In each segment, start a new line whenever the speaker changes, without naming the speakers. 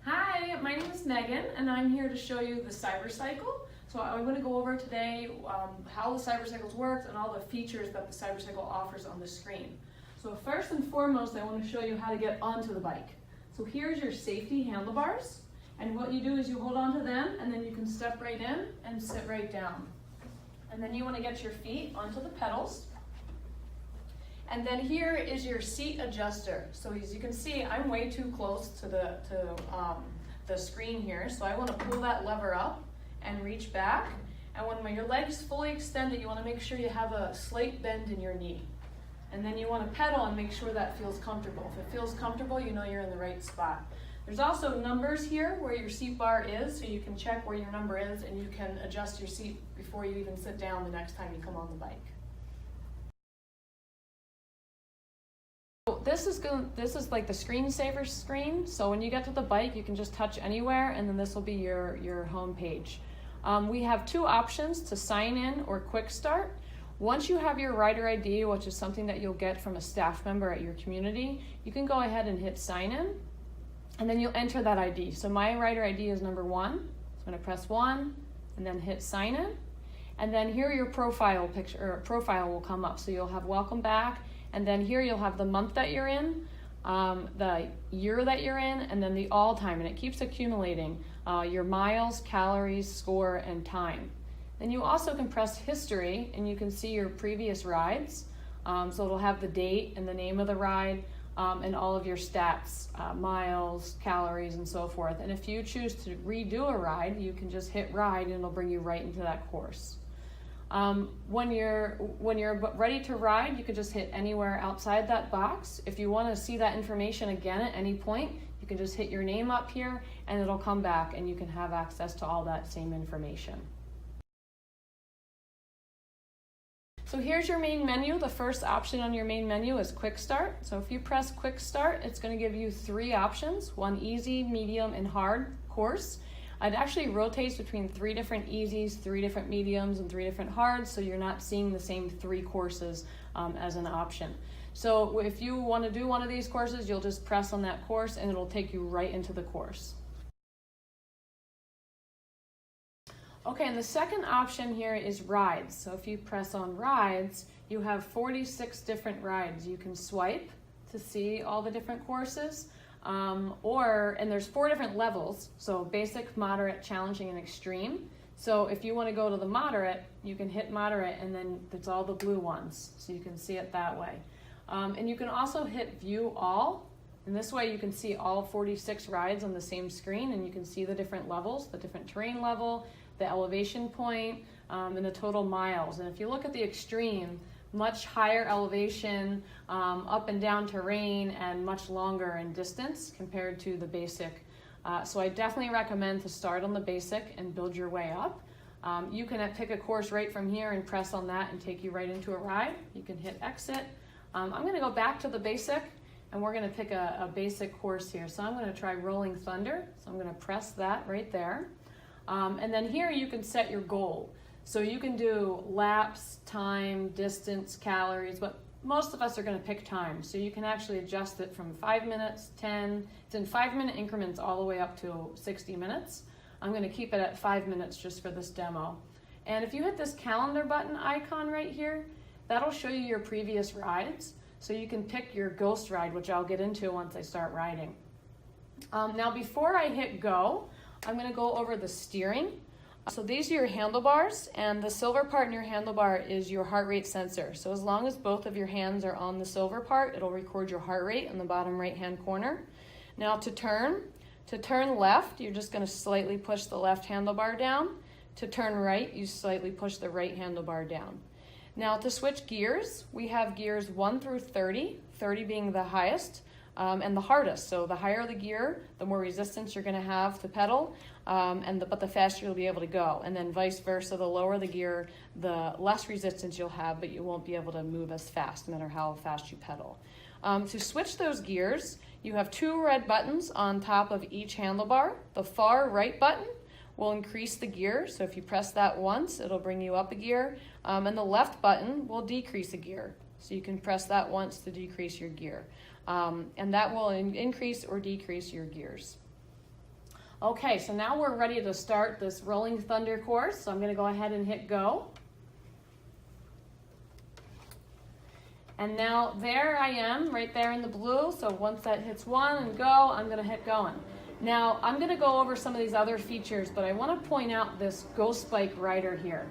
Hi, my name is Megan and I'm here to show you the CyberCycle. So I'm going to go over today how the CyberCycle works and all the features that the CyberCycle offers on the screen. So first and foremost, I want to show you how to get onto the bike. So here's your safety handlebars, and what you do is you hold onto them and then you can step right in and sit right down. And then you want to get your feet onto the pedals. And then here is your seat adjuster. So as you can see, I'm way too close to the screen here. So I want to pull that lever up and reach back. And when your leg's fully extended, you want to make sure you have a slight bend in your knee. And then you want to pedal and make sure that feels comfortable. If it feels comfortable, you know you're in the right spot. There's also numbers here where your seat bar is, so you can check where your number is and you can adjust your seat before you even sit down the next time you come on the bike. This is like the screensaver screen, so when you get to the bike you can just touch anywhere and then this will be your home page. We have two options to sign in or quick start. Once you have your rider ID, which is something that you'll get from a staff member at your community, you can go ahead and hit sign in and then you'll enter that ID. So my rider ID is number 1, so I'm going to press 1 and then hit sign in, and then here your profile picture or profile will come up. So you'll have welcome back. And then here you'll have the month that you're in, the year that you're in, and then the all time, and it keeps accumulating your miles, calories, score, and time. Then you also can press history and you can see your previous rides. So it'll have the date and the name of the ride and all of your stats, miles, calories, and so forth. And if you choose to redo a ride, you can just hit ride and it'll bring you right into that course. When you're ready to ride, you can just hit anywhere outside that box. If you want to see that information again at any point, you can just hit your name up here and it'll come back and you can have access to all that same information. So here's your main menu. The first option on your main menu is Quick Start. So if you press Quick Start, it's going to give you 3 options, one easy, medium, and hard course. It actually rotates between 3 different easies, 3 different mediums, and 3 different hards, so you're not seeing the same 3 courses as an option. So if you want to do one of these courses, you'll just press on that course and it'll take you right into the course. Okay, and the second option here is rides. So if you press on rides, you have 46 different rides. You can swipe to see all the different courses. And there's 4 different levels, so basic, moderate, challenging, and extreme. So if you want to go to the moderate, you can hit moderate and then it's all the blue ones, so you can see it that way. And you can also hit view all, and this way you can see all 46 rides on the same screen and you can see the different levels, the different terrain level, the elevation point, and the total miles. And if you look at the extreme, much higher elevation, up and down terrain, and much longer in distance compared to the basic. So I definitely recommend to start on the basic and build your way up. You can pick a course right from here and press on that and take you right into a ride. You can hit exit. I'm going to go back to the basic and we're going to pick a basic course here. So I'm going to try Rolling Thunder. So I'm going to press that right there. And then here you can set your goal. So you can do laps, time, distance, calories, but most of us are going to pick time. So you can actually adjust it from 5 minutes, 10, it's in 5-minute increments all the way up to 60 minutes. I'm going to keep it at 5 minutes just for this demo. And if you hit this calendar button icon right here, that'll show you your previous rides. So you can pick your ghost ride, which I'll get into once I start riding. Now before I hit go, I'm going to go over the steering. So these are your handlebars, and the silver part in your handlebar is your heart rate sensor. So as long as both of your hands are on the silver part, it'll record your heart rate in the bottom right-hand corner. Now to turn left, you're just going to slightly push the left handlebar down. To turn right, you slightly push the right handlebar down. Now to switch gears, we have gears 1 through 30, 30 being the highest. And the hardest. So the higher the gear, the more resistance you're going to have to pedal, but the faster you'll be able to go. And then vice versa, the lower the gear, the less resistance you'll have, but you won't be able to move as fast, no matter how fast you pedal. To switch those gears, you have 2 red buttons on top of each handlebar. The far right button will increase the gear. So if you press that once, it'll bring you up a gear. And the left button will decrease a gear. So you can press that once to decrease your gear. And that will increase or decrease your gears. Okay, so now we're ready to start this Rolling Thunder course. So I'm going to go ahead and hit go. And now there I am, right there in the blue. So once that hits 1 and go, I'm going to hit going. Now I'm going to go over some of these other features, but I want to point out this Ghost Bike Rider here.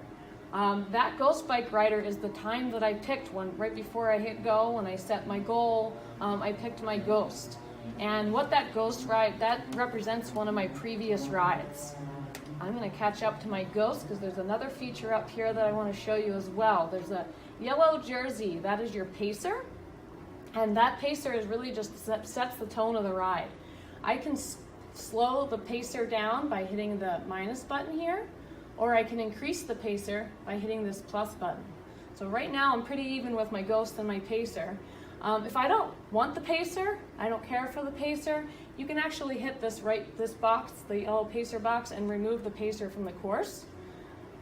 That Ghost Bike Rider is the time that I picked right before I hit go. When I set my goal, I picked my Ghost. And what that Ghost ride, that represents one of my previous rides. I'm going to catch up to my Ghost because there's another feature up here that I want to show you as well. There's a yellow jersey, that is your pacer. And that pacer is really just sets the tone of the ride. I can slow the pacer down by hitting the minus button here, or I can increase the pacer by hitting this plus button. So right now I'm pretty even with my Ghost and my pacer. If I don't want the pacer, I don't care for the pacer, you can actually hit this box, the yellow pacer box, and remove the pacer from the course.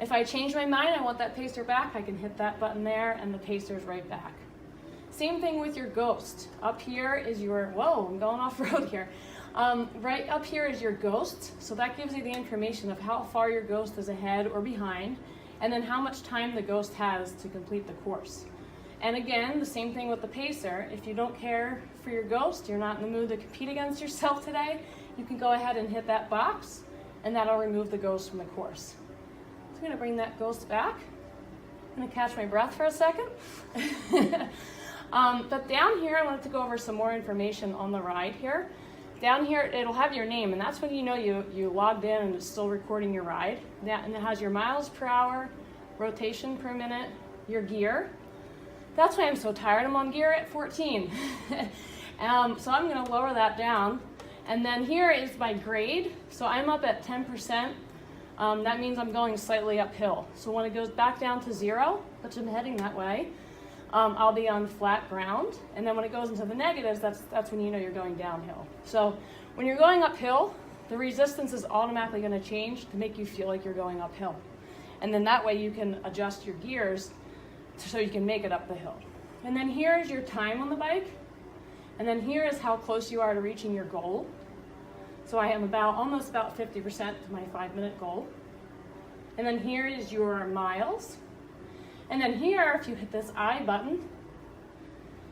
If I change my mind, I want that pacer back, I can hit that button there and the pacer's right back. Same thing with your Ghost. Up here is your, whoa, I'm going off road here. Right up here is your Ghost, so that gives you the information of how far your Ghost is ahead or behind, and then how much time the Ghost has to complete the course. And again, the same thing with the pacer. If you don't care for your Ghost, you're not in the mood to compete against yourself today, you can go ahead and hit that box, and that'll remove the Ghost from the course. So I'm going to bring that Ghost back. I'm going to catch my breath for a second. But down here, I wanted to go over some more information on the ride here. Down here, it'll have your name, and that's when you know you logged in and it's still recording your ride. And it has your miles per hour, rotation per minute, your gear. That's why I'm so tired. I'm on gear at 14. So I'm going to lower that down. And then here is my grade. So I'm up at 10%. That means I'm going slightly uphill. So when it goes back down to 0, which I'm heading that way, I'll be on flat ground. And then when it goes into the negatives, that's when you know you're going downhill. So when you're going uphill, the resistance is automatically going to change to make you feel like you're going uphill. And then that way you can adjust your gears so you can make it up the hill. And then here is your time on the bike. And then here is how close you are to reaching your goal. So I am almost about 50% to my 5-minute goal. And then here is your miles. And then here, if you hit this I button,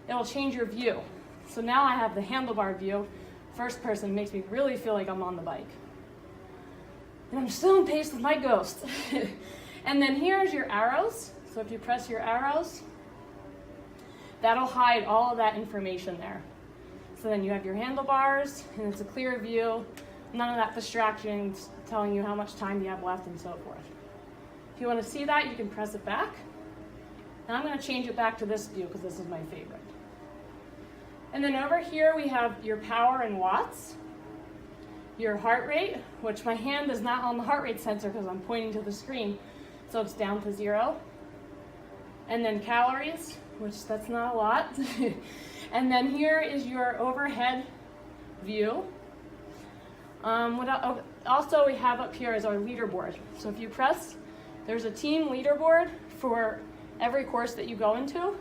it'll change your view. So now I have the handlebar view. First person makes me really feel like I'm on the bike. And I'm still in pace with my Ghost. And then here's your arrows. So if you press your arrows, that'll hide all of that information there. So then you have your handlebars, and it's a clear view, none of that distraction telling you how much time you have left and so forth. If you want to see that, you can press it back. And I'm going to change it back to this view because this is my favorite. And then over here we have your power in watts, your heart rate, which my hand is not on the heart rate sensor because I'm pointing to the screen, so it's down to 0. And then calories, which that's not a lot. And then here is your overhead view. Also we have up here is our leaderboard. So if you press, there's a team leaderboard for every course that you go into.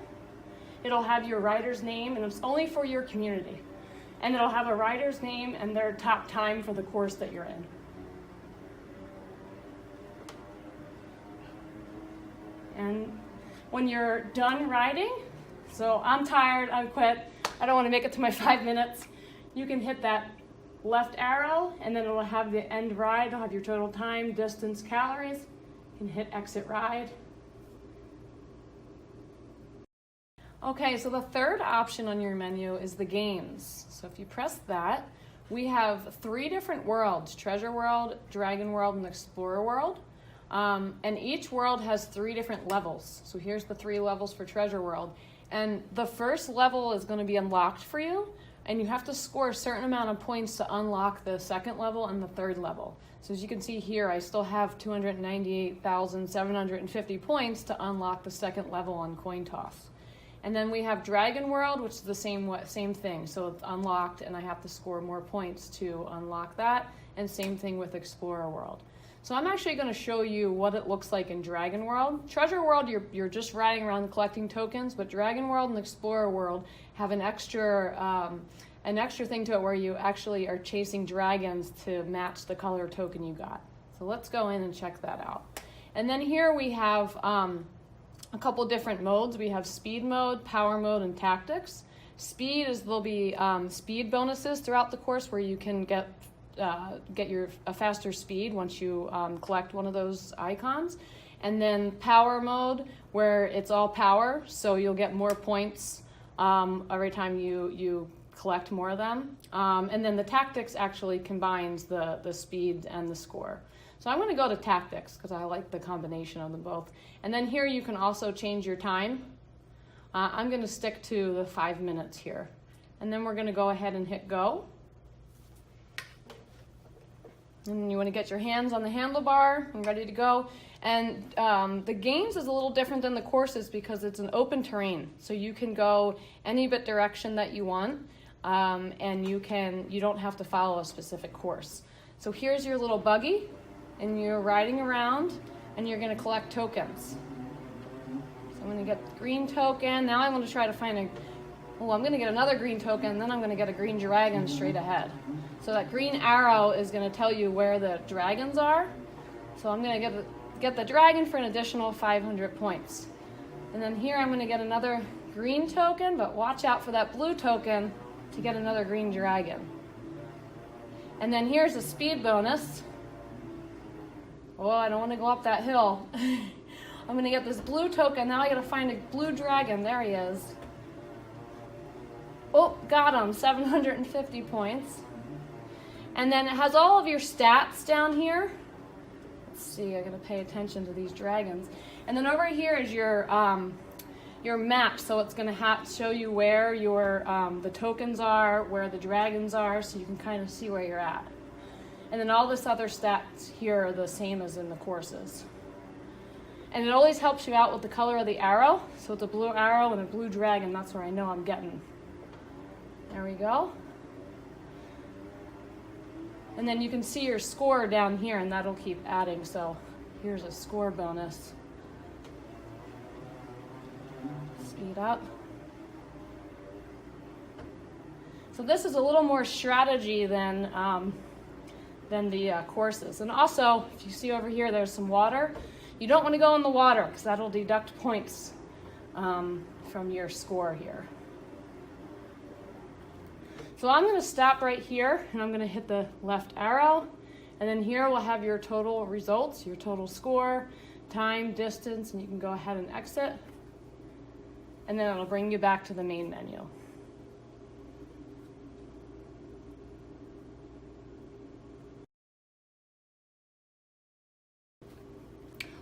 It'll have your rider's name, and it's only for your community. And it'll have a rider's name and their top time for the course that you're in. And when you're done riding, so I'm tired, I quit, I don't want to make it to my 5 minutes, you can hit that left arrow, and then it'll have the end ride, it'll have your total time, distance, calories. You can hit exit ride. Okay, so the third option on your menu is the games. So if you press that, we have 3 different worlds: Treasure World, Dragon World, and Explorer World. And each world has 3 different levels. So here's the 3 levels for Treasure World. And the first level is going to be unlocked for you, and you have to score a certain amount of points to unlock the second level and the third level. So as you can see here, I still have 298,750 points to unlock the second level on Coin Toss. And then we have Dragon World, which is the same thing. So it's unlocked, and I have to score more points to unlock that. And same thing with Explorer World. So I'm actually going to show you what it looks like in Dragon World. Treasure World, you're just riding around collecting tokens, but Dragon World and Explorer World have an extra thing to it where you actually are chasing dragons to match the color token you got. So let's go in and check that out. And then here we have a couple different modes. We have speed mode, power mode, and tactics. Speed is there'll be speed bonuses throughout the course where you can get a faster speed once you collect one of those icons. And then power mode, where it's all power, so you'll get more points every time you collect more of them. And then the tactics actually combines the speed and the score. So I'm going to go to tactics because I like the combination of them both. And then here you can also change your time. I'm going to stick to the 5 minutes here. And then we're going to go ahead and hit go. And you want to get your hands on the handlebar and ready to go. And the games is a little different than the courses because it's an open terrain. So you can go any bit direction that you want, and you don't have to follow a specific course. So here's your little buggy, and you're riding around, and you're going to collect tokens. So I'm going to get the green token. Now I'm going to try to find I'm going to get another green token, then I'm going to get a green dragon straight ahead. So that green arrow is going to tell you where the dragons are. So I'm going to get the dragon for an additional 500 points. And then here I'm going to get another green token, but watch out for that blue token to get another green dragon. And then here's a speed bonus. Oh, I don't want to go up that hill. I'm going to get this blue token. Now I got to find a blue dragon. There he is. Oh, got him. 750 points. And then it has all of your stats down here. Let's see, I got to pay attention to these dragons. And then over here is your map. So it's going to show you where the tokens are, where the dragons are, so you can kind of see where you're at. And then all this other stats here are the same as in the courses. And it always helps you out with the color of the arrow. So it's a blue arrow and a blue dragon. That's where I know I'm getting. There we go. And then you can see your score down here, and that'll keep adding. So here's a score bonus. Speed up. So this is a little more strategy than the courses. And also, if you see over here, there's some water. You don't want to go in the water because that'll deduct points from your score here. So I'm going to stop right here, and I'm going to hit the left arrow. And then here we'll have your total results, your total score, time, distance, and you can go ahead and exit. And then it'll bring you back to the main menu.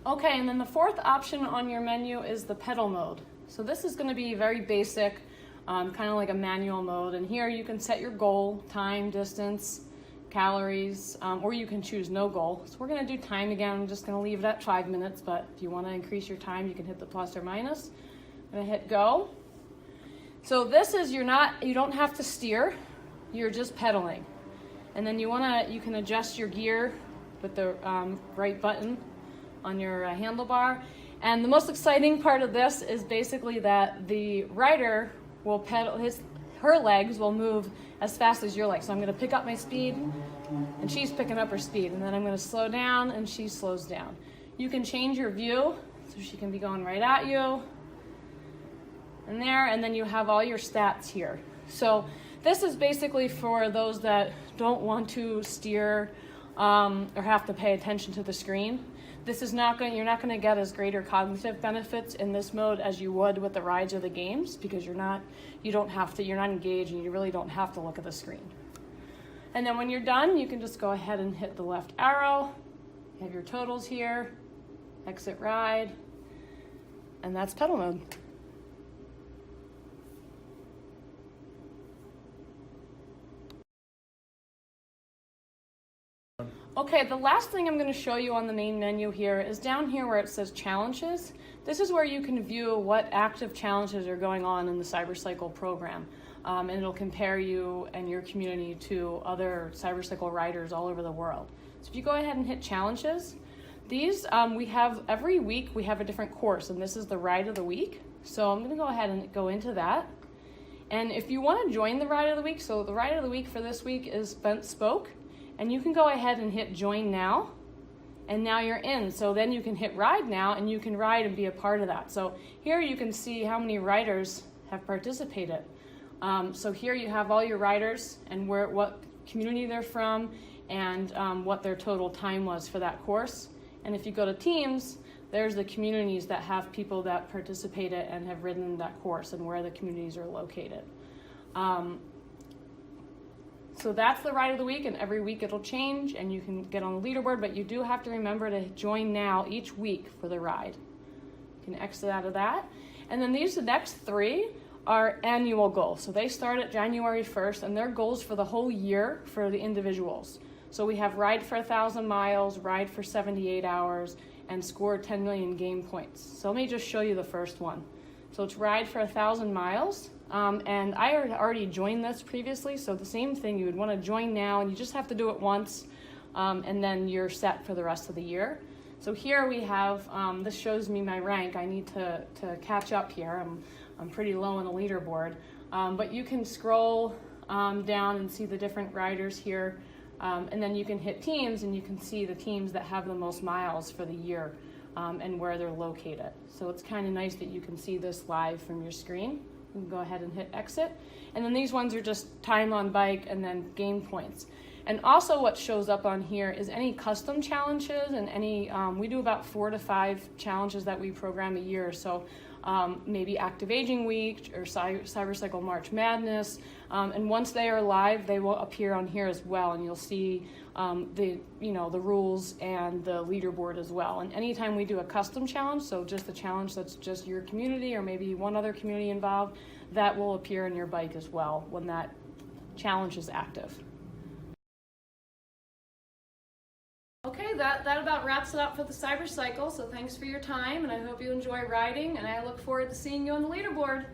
Okay, and then the fourth option on your menu is the pedal mode. So this is going to be very basic, kind of like a manual mode. And here you can set your goal, time, distance, calories, or you can choose no goal. So we're going to do time again. I'm just going to leave it at 5 minutes, but if you want to increase your time, you can hit the plus or minus. I'm going to hit go. So this is you don't have to steer, you're just pedaling. And then you can adjust your gear with the right button on your handlebar. And the most exciting part of this is basically that the rider will pedal, her legs will move as fast as your legs. So I'm going to pick up my speed, and she's picking up her speed. And then I'm going to slow down, and she slows down. You can change your view, so she can be going right at you. And there, and then you have all your stats here. So this is basically for those that don't want to steer or have to pay attention to the screen. This is you're not going to get as greater cognitive benefits in this mode as you would with the rides or the games, because you're not engaged, and you really don't have to look at the screen. And then when you're done, you can just go ahead and hit the left arrow. You have your totals here, exit ride, and that's pedal mode. Okay, the last thing I'm going to show you on the main menu here is down here where it says challenges. This is where you can view what active challenges are going on in the CyberCycle program. And it'll compare you and your community to other CyberCycle riders all over the world. So if you go ahead and hit challenges, these we have every week we have a different course, and this is the ride of the week. So I'm going to go ahead and go into that. And if you want to join the ride of the week, so the ride of the week for this week is Bent Spoke, and you can go ahead and hit join now, and now you're in. So then you can hit ride now, and you can ride and be a part of that. So here you can see how many riders have participated. So here you have all your riders and what community they're from, and what their total time was for that course. And if you go to teams, there's the communities that have people that participated and have ridden that course and where the communities are located. So that's the ride of the week, and every week it'll change and you can get on the leaderboard, but you do have to remember to join now each week for the ride. You can exit out of that. And then the next three are annual goals. So they start at January 1st, and they're goals for the whole year for the individuals. So we have ride for 1,000 miles, ride for 78 hours, and score 10 million game points. So let me just show you the first one. So it's ride for 1,000 miles. And I already joined this previously, so the same thing, you would want to join now, and you just have to do it once, and then you're set for the rest of the year. So here we have, this shows me my rank. I need to catch up here. I'm pretty low on the leaderboard. But you can scroll down and see the different riders here. And then you can hit teams, and you can see the teams that have the most miles for the year and where they're located. So it's kind of nice that you can see this live from your screen. You can go ahead and hit exit. And then these ones are just time on bike and then game points. And also what shows up on here is any custom challenges and any, we do about 4 to 5 challenges that we program a year. So maybe Active Aging Week or CyberCycle March Madness. And once they are live, they will appear on here as well, and you'll see the rules and the leaderboard as well. And anytime we do a custom challenge, so just a challenge that's just your community or maybe one other community involved, that will appear on your bike as well when that challenge is active. Okay, that about wraps it up for the CyberCycle. So thanks for your time, and I hope you enjoy riding, and I look forward to seeing you on the leaderboard.